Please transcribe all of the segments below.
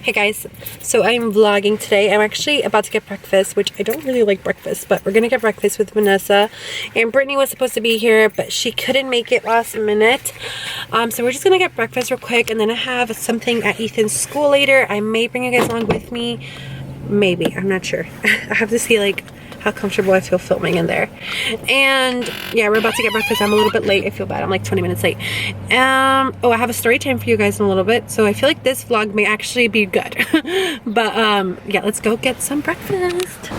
Hey guys, so I'm vlogging today. I'm actually about to get breakfast, which I don't really like breakfast, but we're gonna get breakfast with Vanessa. And Brittany was supposed to be here, but she couldn't make it last minute. So we're just gonna get breakfast real quick, and then I have something at Ethan's school later. I may bring you guys along with me. Maybe, I'm not sure. I have to see like how comfortable I feel filming in there. And yeah, we're about to get breakfast. I'm a little bit late. I feel bad. I'm like 20 minutes late. Oh, I have a story time for you guys in a little bit. So I feel like this vlog may actually be good. But yeah, let's go get some breakfast.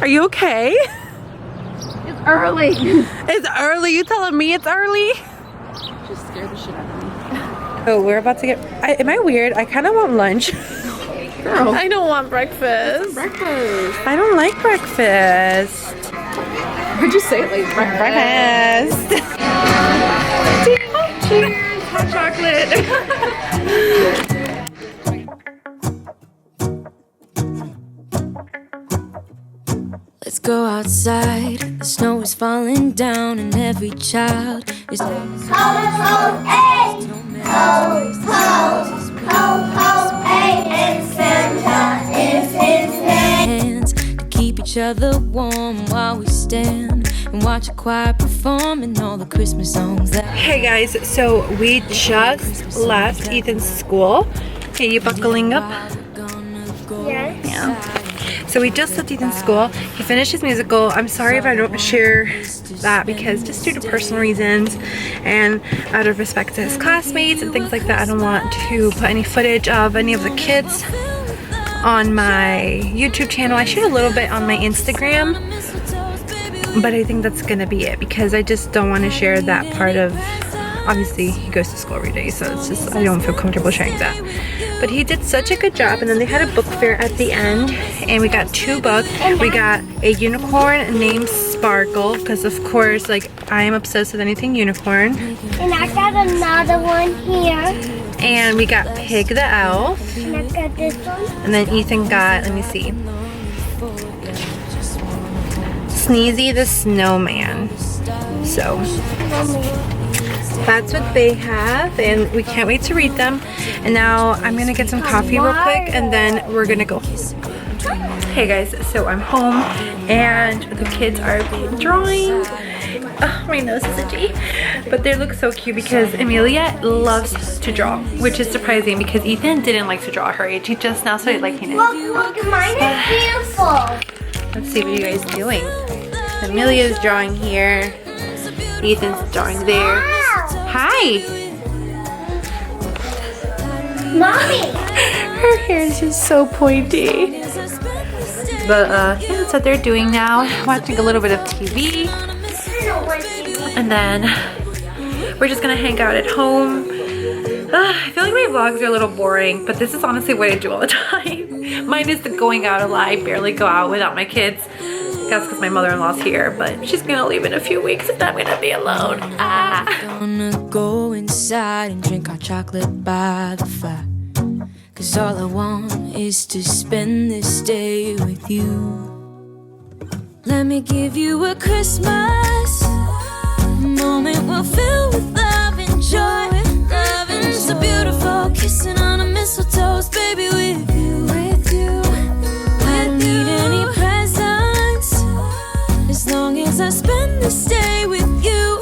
Are you okay? It's early. It's early. You telling me it's early? Just scared the shit out of me. Oh, we're about to get... am I weird? I kind of want lunch. Girl. I don't want breakfast. Breakfast. I don't like breakfast. Why'd you say it like breakfast? Cheers. Hot chocolate. Let's go outside, the snow is falling down and every child is ho, ho, hey! Ho, ho, ho, ho, hey! And Santa is his name. Hands to keep each other warm while we stand and watch a choir perform and all the Christmas songs that... Hey guys, so we just left Ethan's school. Hey, you buckling up? Yes. Yeah. So we just left Ethan's school. He finished his musical. I'm sorry if I don't share that because just due to personal reasons and out of respect to his classmates and things like that, I don't want to put any footage of any of the kids on my YouTube channel. I shoot a little bit on my Instagram, but I think that's gonna be it because I just don't want to share that part of... Obviously, he goes to school every day, so it's just, I don't feel comfortable sharing that. But he did such a good job, and then they had a book fair at the end, and we got 2 books. We got a unicorn named Sparkle, because of course, like, I am obsessed with anything unicorn. And I got another one here. And we got Pig the Elf. And I got this one. And then Ethan got, let me see, Sneezy the Snowman. So... that's what they have, and we can't wait to read them. And now I'm gonna get some coffee real quick, and then we're gonna go. Hey guys, so I'm home, and the kids are drawing. Oh, my nose is itchy. But they look so cute because Amelia loves to draw, which is surprising because Ethan didn't like to draw at her age. He just now started liking it. Look, mine is beautiful. Let's see what you guys are doing. Amelia's drawing here. Ethan's drawing there. Hi! Mommy! Her hair is just so pointy. But yeah, that's what they're doing now. Watching a little bit of TV. And then we're just gonna hang out at home. I feel like my vlogs are a little boring, but this is honestly what I do all the time. Mine is the going out a lot. I barely go out without my kids. That's because my mother-in-law's here, but she's gonna leave in a few weeks and I'm gonna be alone. Gonna go inside and drink our chocolate by the fire, 'cause all I want is to spend this day with you. Let me give you a Christmas moment we'll fill with love and joy. Loving so beautiful, kissing on a mistletoe, baby, with you, with you. I don't need any presents as long as I spend this day with you.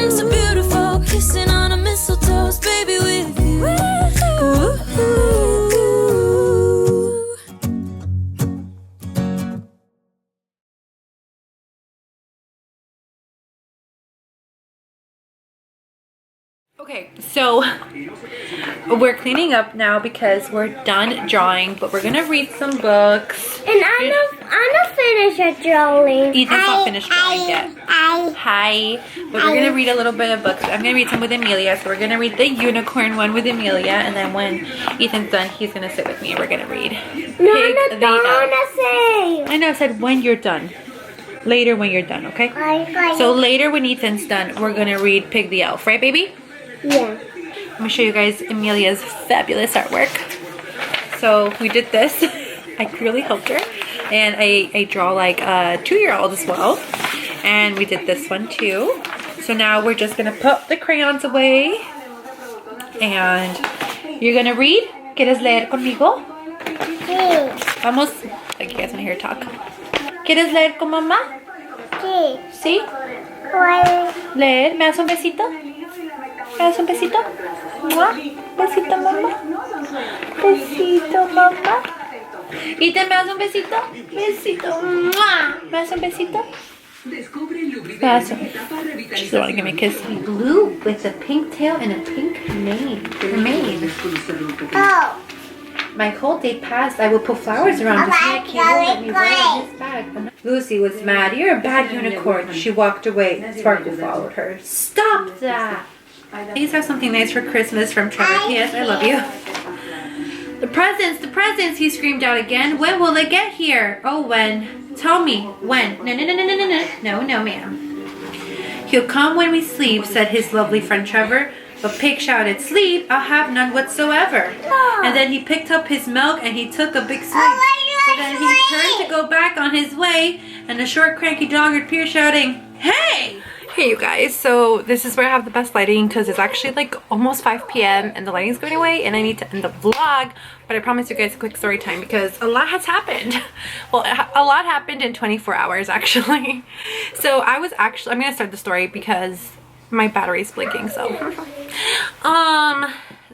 So beautiful, kissing on a mistletoe, baby, with you. Ooh. Okay, so we're cleaning up now because we're done drawing, but we're gonna read some books. And I'm not finished at drawing. Ethan's not finished drawing yet. Hi. But we're gonna read a little bit of books. I'm gonna read some with Amelia, so we're gonna read the unicorn one with Amelia, and then when Ethan's done, he's gonna sit with me and we're gonna read No, Pig I'm the not Elf. gonna say. I know, I said when you're done. Later when you're done, okay? So later when Ethan's done, we're gonna read Pig the Elf, right baby? Yeah. Let me show you guys Amelia's fabulous artwork. So we did this. I really helped her. And I draw like a 2-year-old as well. And we did this one too. So now we're just gonna put the crayons away. And you're gonna read. ¿Quieres leer conmigo? Sí. Vamos. Like you guys wanna hear her talk. ¿Quieres leer con mamá? Sí. ¿Sí? ¿Cuál? Leer. ¿Me das un besito? ¿Me das un besito? ¿Mua? Besito, mamá. Besito, mamá. ¿Y te me das un besito? Besito. ¡Mua! ¿Me das un besito? That's she's the one to give me a kiss. Blue with a pink tail and a pink mane. Oh. My whole day passed. I would put flowers around his neck. He won't let me wear his bag. Lucy was mad. You're a bad unicorn. She walked away. Sparkle followed her. Stop that! These are something nice for Christmas from Trevor. Yes, I love you. The presents, he screamed out again. When will they get here? Oh, when? Tell me, when? No, ma'am. He'll come when we sleep, said his lovely friend Trevor. But Pig shouted, sleep, I'll have none whatsoever. And then he picked up his milk and he took a big swig. So then he turned to go back on his way, and a short cranky dog appeared shouting, hey! Hey you guys, so this is where I have the best lighting because it's actually like almost 5 p.m. and the lighting's going away and I need to end the vlog, but I promise you guys a quick story time because a lot has happened. Well, a lot happened in 24 hours actually. So I'm gonna start the story because my battery's blinking, so.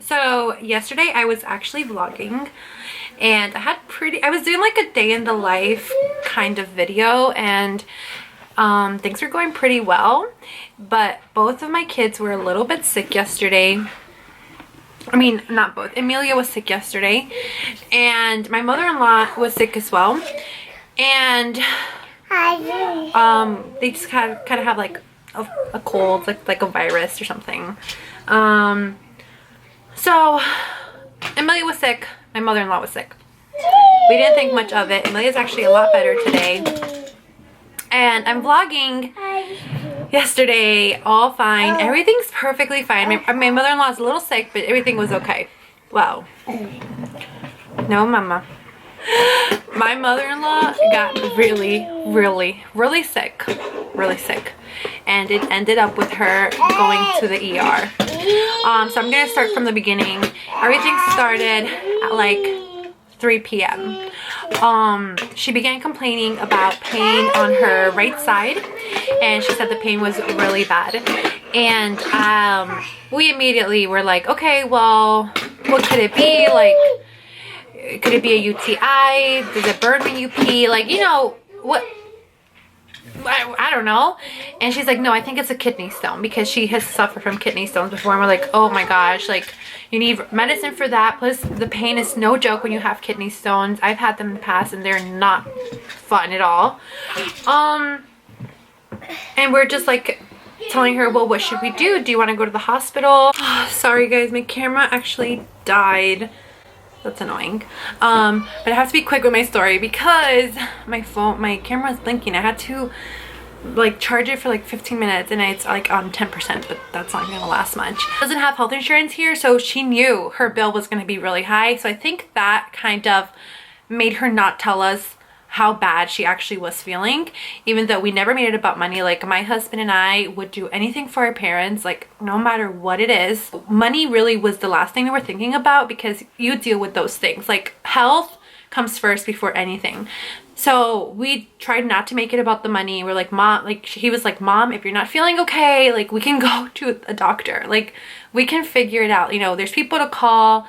So yesterday I was actually vlogging and I was doing like a day in the life kind of video, and things were going pretty well, but both of my kids were a little bit sick yesterday. I mean, not both. Amelia was sick yesterday, and my mother-in-law was sick as well. And they just kind of have like a cold, like a virus or something. So Amelia was sick. My mother-in-law was sick. We didn't think much of it. Amelia's actually a lot better today. And I'm vlogging yesterday, all fine. Everything's perfectly fine. My mother-in-law is a little sick, but everything was okay. Well, no, mama. My mother-in-law got really sick. Really sick. And it ended up with her going to the ER. So I'm gonna start from the beginning. Everything started at like 3 p.m. She began complaining about pain on her right side, and she said the pain was really bad. And we immediately were like, okay, well, what could it be? Like, could it be a UTI? Does it burn when you pee? Like, you know, what? I don't know. And she's like, no, I think it's a kidney stone because she has suffered from kidney stones before. And we're like, oh my gosh, like you need medicine for that. Plus the pain is no joke when you have kidney stones. I've had them in the past and they're not fun at all. And we're just like telling her, well, what should we do? Do you want to go to the hospital? Sorry guys, my camera actually died. That's annoying. But I have to be quick with my story because my camera is blinking. I had to like charge it for like 15 minutes and it's like on 10%, but that's not gonna last much. She doesn't have health insurance here, so she knew her bill was gonna be really high. So I think that kind of made her not tell us how bad she actually was feeling, even though we never made it about money. Like my husband and I would do anything for our parents, like no matter what it is. Money really was the last thing we were thinking about because you deal with those things. Like health comes first before anything. So we tried not to make it about the money. We're like, mom, like he was like, mom, if you're not feeling okay, like we can go to a doctor. Like we can figure it out. You know, there's people to call.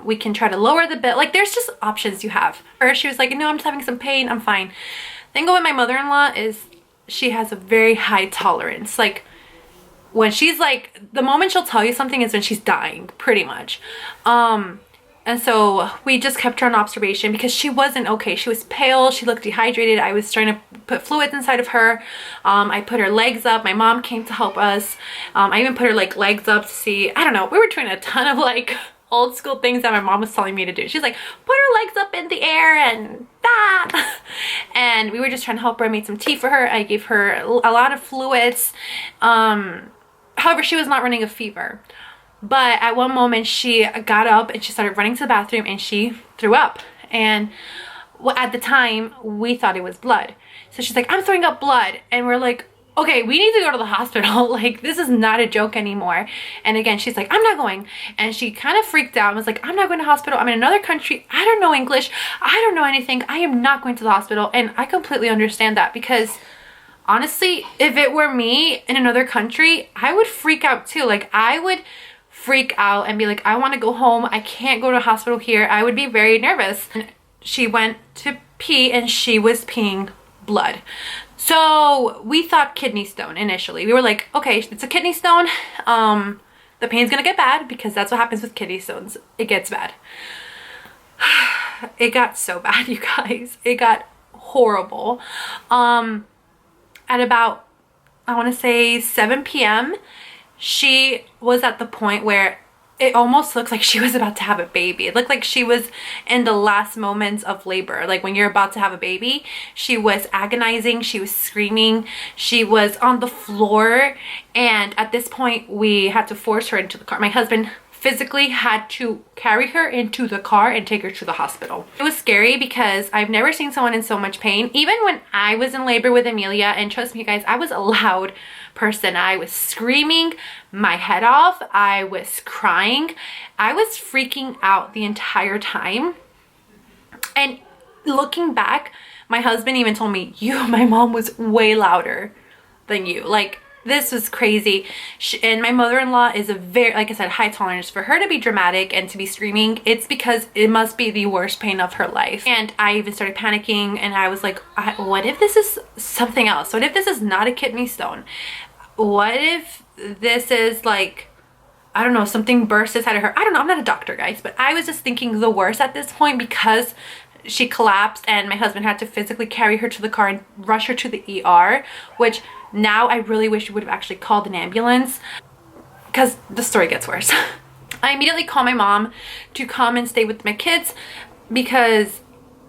We can try to lower the bill. Like there's just options you have. Or she was like, no, I'm just having some pain. I'm fine. The thing with my mother-in-law is she has a very high tolerance. Like when she's like, the moment she'll tell you something is when she's dying, pretty much. And so we just kept her on observation because she wasn't okay. She was pale. She looked dehydrated. I was trying to put fluids inside of her. I put her legs up. My mom came to help us. I even put her like legs up to see, I don't know. We were doing a ton of like old school things that my mom was telling me to do. She's like, put her legs up in the air and that. And we were just trying to help her. I made some tea for her. I gave her a lot of fluids. However, she was not running a fever. But at one moment she got up and she started running to the bathroom and she threw up. And well, at the time we thought it was blood. So she's like, I'm throwing up blood. And we're like, okay, we need to go to the hospital. Like, this is not a joke anymore. And again, she's like, I'm not going. And she kind of freaked out and was like, I'm not going to hospital. I'm in another country. I don't know English. I don't know anything. I am not going to the hospital. And I completely understand that, because honestly, if it were me in another country, I would freak out too. Like, I would freak out and be like, I want to go home. I can't go to a hospital here. I would be very nervous. And she went to pee and she was peeing blood. So we thought kidney stone initially. We were like, okay, it's a kidney stone. The pain's gonna get bad, because that's what happens with kidney stones. It gets bad. It got so bad, you guys. It got horrible. At about, I want to say 7 p.m., she was at the point where it almost looked like she was about to have a baby. It looked like she was in the last moments of labor. Like when you're about to have a baby, she was agonizing, she was screaming, she was on the floor. And at this point, we had to force her into the car. My husband physically had to carry her into the car and take her to the hospital. It was scary because I've never seen someone in so much pain. Even when I was in labor with Amelia, and trust me guys, I was a loud person. I was screaming my head off. I was crying. I was freaking out the entire time. And looking back, my husband even told me, my mom was way louder than you. Like, this was crazy. And my mother-in-law is a very, like I said, high tolerance. For her to be dramatic and to be screaming, it's because it must be the worst pain of her life. And I even started panicking, and I was like, what if this is something else? What if this is not a kidney stone? What if this is like, I don't know, something burst inside of her? I don't know, I'm not a doctor, guys, but I was just thinking the worst at this point, because she collapsed and my husband had to physically carry her to the car and rush her to the ER, which now I really wish we would have actually called an ambulance, because the story gets worse. I immediately called my mom to come and stay with my kids, because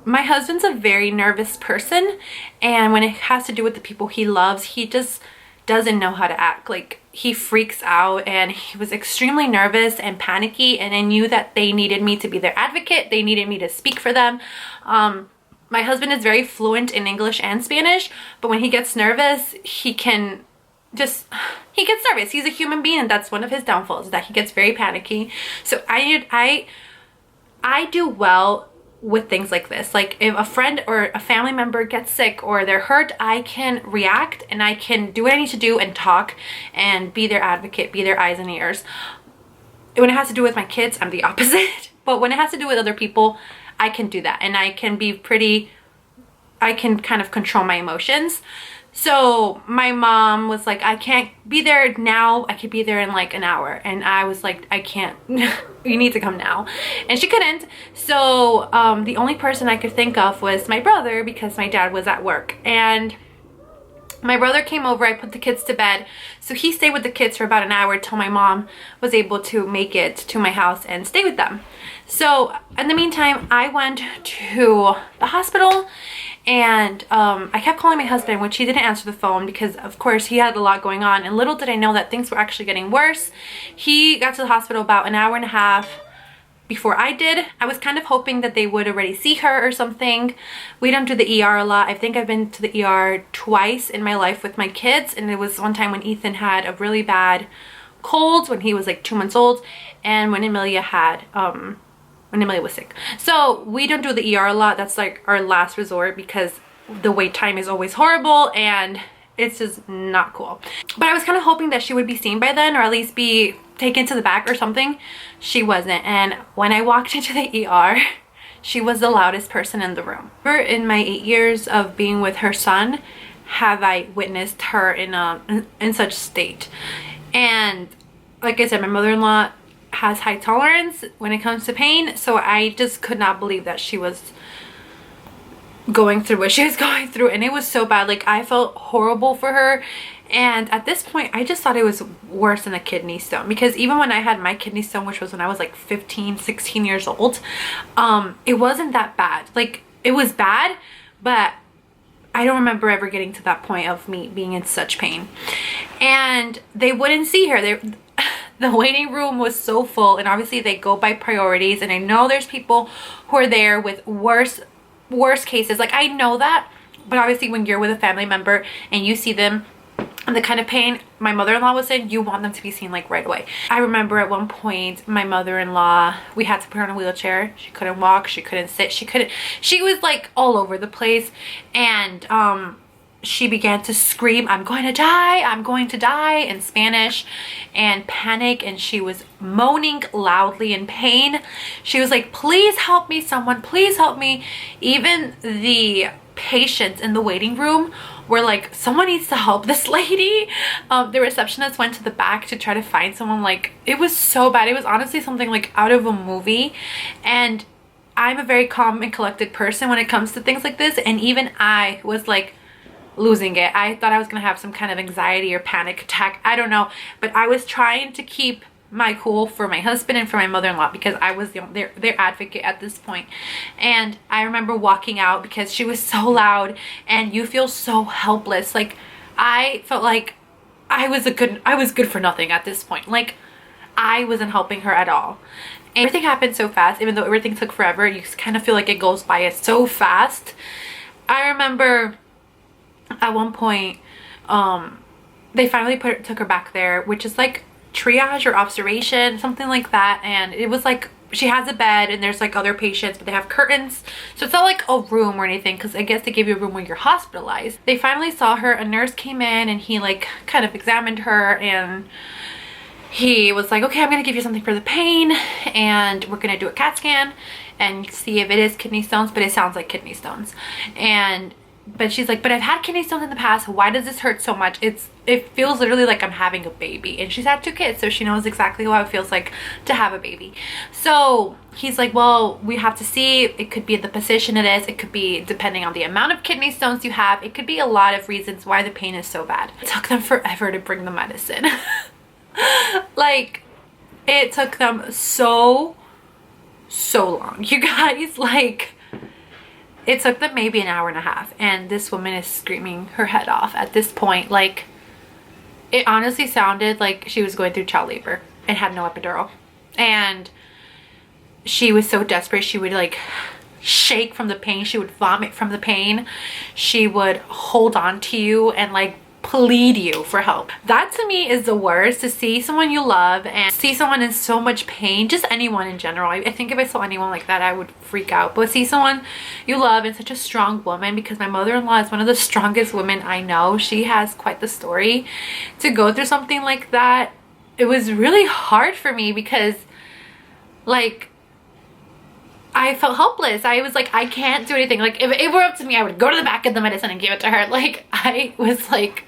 my husband's a very nervous person, and when it has to do with the people he loves, he just doesn't know how to act. Like, he freaks out, and he was extremely nervous and panicky, and I knew that they needed me to be their advocate. They needed me to speak for them. My husband is very fluent in English and Spanish, but when he gets nervous, he gets nervous. He's a human being, and that's one of his downfalls, that he gets very panicky. So I do well with things like this. Like, if a friend or a family member gets sick or they're hurt, I can react and I can do what I need to do and talk and be their advocate, be their eyes and ears. When it has to do with my kids, I'm the opposite. But when it has to do with other people, I can do that, and I can kind of control my emotions. So my mom was like, I can't be there now. I could be there in like an hour. And I was like, I can't. You need to come now. And she couldn't. So the only person I could think of was my brother, because my dad was at work. And my brother came over. I put the kids to bed. So he stayed with the kids for about an hour till my mom was able to make it to my house and stay with them. So in the meantime, I went to the hospital, and I kept calling my husband, which he didn't answer the phone, because of course he had a lot going on, and little did I know that things were actually getting worse. He got to the hospital about an hour and a half before I did. I was kind of hoping that they would already see her or something. We don't do the ER a lot. I think I've been to the ER twice in my life with my kids, and it was one time when Ethan had a really bad cold when he was like 2 months old, and when Amelia had when Amelia was sick. So we don't do the ER a lot. That's like our last resort, because the wait time is always horrible and it's just not cool. But I was kind of hoping that she would be seen by then, or at least be taken to the back or something. She wasn't. And when I walked into the ER, she was the loudest person in the room. In my 8 years of being with her son, have I witnessed her in such state. And like I said, my mother-in-law has high tolerance when it comes to pain, so I just could not believe that she was going through what she was going through, and it was so bad. Like, I felt horrible for her, and at this point I just thought it was worse than a kidney stone, because even when I had my kidney stone, which was when I was like 15, 16 years old, it wasn't that bad. Like, it was bad, but I don't remember ever getting to that point of me being in such pain. And they wouldn't see her. The waiting room was so full, and obviously they go by priorities, and I know there's people who are there with worse worst cases. Like, I know that, but obviously when you're with a family member and you see them and the kind of pain my mother-in-law was in, you want them to be seen like right away. I remember at one point my mother-in-law, we had to put her in a wheelchair. She couldn't walk, she couldn't sit, she was like all over the place. And she began to scream, I'm going to die in Spanish, and panic, and she was moaning loudly in pain. She was like, please help me, someone, please help me. Even the patients in the waiting room were like, someone needs to help this lady. The receptionist went to the back to try to find someone. Like, it was so bad. It was honestly something like out of a movie. And I'm a very calm and collected person when it comes to things like this, and even I was like losing it. I thought I was gonna have some kind of anxiety or panic attack, I don't know, but I was trying to keep my cool for my husband and for my mother-in-law, because I was their advocate at this point. And I remember walking out because she was so loud, and you feel so helpless. Like, I felt like I was good for nothing at this point. Like, I wasn't helping her at all. And everything happened so fast. Even though everything took forever, you kind of feel like it goes by it so fast. I remember at one point they finally took her back there, which is like triage or observation, something like that. And it was like, she has a bed and there's like other patients, but they have curtains, so it's not like a room or anything, because I guess they give you a room when you're hospitalized. They finally saw her. A nurse came in and he like kind of examined her, and he was like, okay, I'm gonna give you something for the pain, and we're gonna do a CAT scan and see if it is kidney stones, but it sounds like kidney stones. But she's like, but I've had kidney stones in the past. Why does this hurt so much? It feels literally like I'm having a baby. And she's had 2 kids, so she knows exactly how it feels like to have a baby. So he's like, well, we have to see. It could be the position it is. It could be depending on the amount of kidney stones you have. It could be a lot of reasons why the pain is so bad. It took them forever to bring the medicine. Like, it took them so long, you guys. Like, it took them maybe an hour and a half, and this woman is screaming her head off at this point. Like, it honestly sounded like she was going through child labor and had no epidural. And she was so desperate, she would like shake from the pain, she would vomit from the pain, she would hold on to you and like plead you for help. That to me is the worst, to see someone you love and see someone in so much pain. Just anyone in general. I think if I saw anyone like that, I would freak out. But see someone you love and such a strong woman, because my mother-in-law is one of the strongest women I know. She has quite the story. To go through something like that, it was really hard for me, because like, I felt helpless. I was like, I can't do anything. Like, if it were up to me, I would go to the back of the medicine and give it to her. Like, I was like,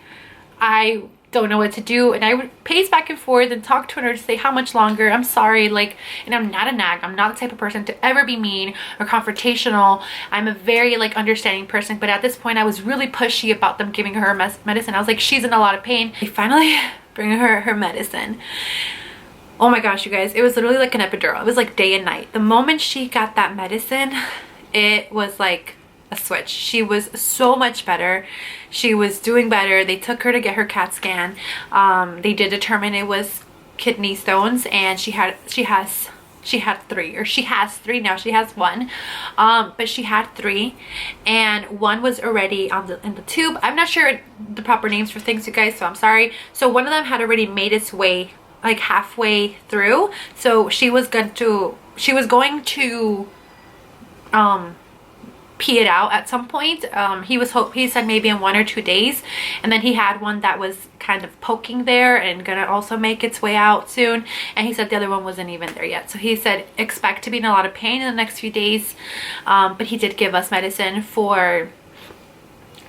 I don't know what to do. And I would pace back and forth and talk to her to say, how much longer? I'm sorry. Like, and I'm not a nag. I'm not the type of person to ever be mean or confrontational. I'm a very like understanding person. But at this point, I was really pushy about them giving her medicine. I was like, she's in a lot of pain. They finally bring her medicine. Oh my gosh, you guys, it was literally like an epidural. It was like day and night. The moment she got that medicine, it was like a switch. She was so much better. She was doing better. They took her to get her CAT scan. They did determine it was kidney stones, and she has 3, or she has 3 now. She has 1, but she had 3, and 1 was already in the tube. I'm not sure the proper names for things, you guys, so I'm sorry. So one of them had already made its way like halfway through, so she was going to pee it out at some point. He said maybe in 1 or 2 days, and then he had one that was kind of poking there and gonna also make its way out soon, and he said the other one wasn't even there yet. So he said expect to be in a lot of pain in the next few days, but he did give us medicine for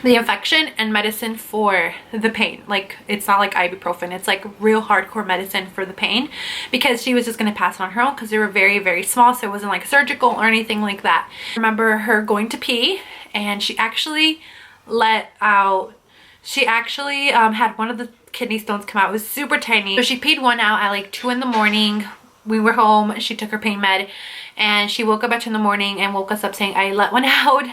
the infection and medicine for the pain. Like, it's not like ibuprofen, it's like real hardcore medicine for the pain, because she was just going to pass it on her own, because they were very, very small, so it wasn't like surgical or anything like that. I remember her going to pee, and she actually had one of the kidney stones come out. It was super tiny, so she peed one out at like 2 in the morning. We were home, she took her pain med, and she woke up at 2 in the morning and woke us up saying I let one out,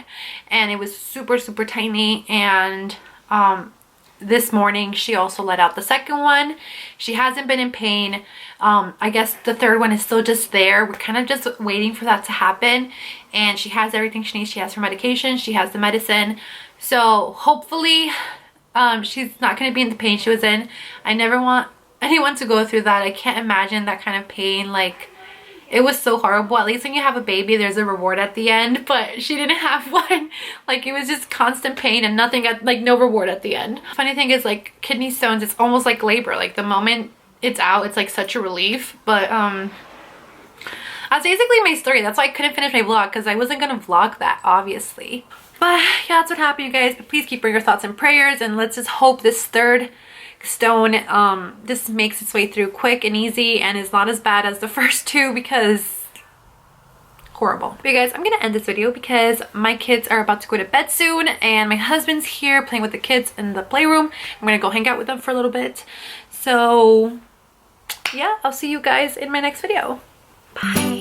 and it was super, super tiny. And this morning she also let out the second one. She hasn't been in pain. I guess the third one is still just there. We're kind of just waiting for that to happen, and she has everything she needs. She has her medication, she has the medicine, so hopefully she's not going to be in the pain she was in. I never want anyone to go through that. I can't imagine that kind of pain. Like, it was so horrible. At least when you have a baby, there's a reward at the end, but she didn't have one. Like, it was just constant pain and nothing at, like, no reward at the end. Funny thing is, like, kidney stones, it's almost like labor. Like, the moment it's out, it's like such a relief. But that's basically my story. That's why I couldn't finish my vlog, because I wasn't gonna vlog that, obviously. But yeah, that's what happened, you guys. But please keep your thoughts and prayers, and let's just hope this third stone this makes its way through quick and easy and is not as bad as the first two, because horrible. But you guys, I'm gonna end this video because my kids are about to go to bed soon, and my husband's here playing with the kids in the playroom. I'm gonna go hang out with them for a little bit. So yeah, I'll see you guys in my next video. Bye.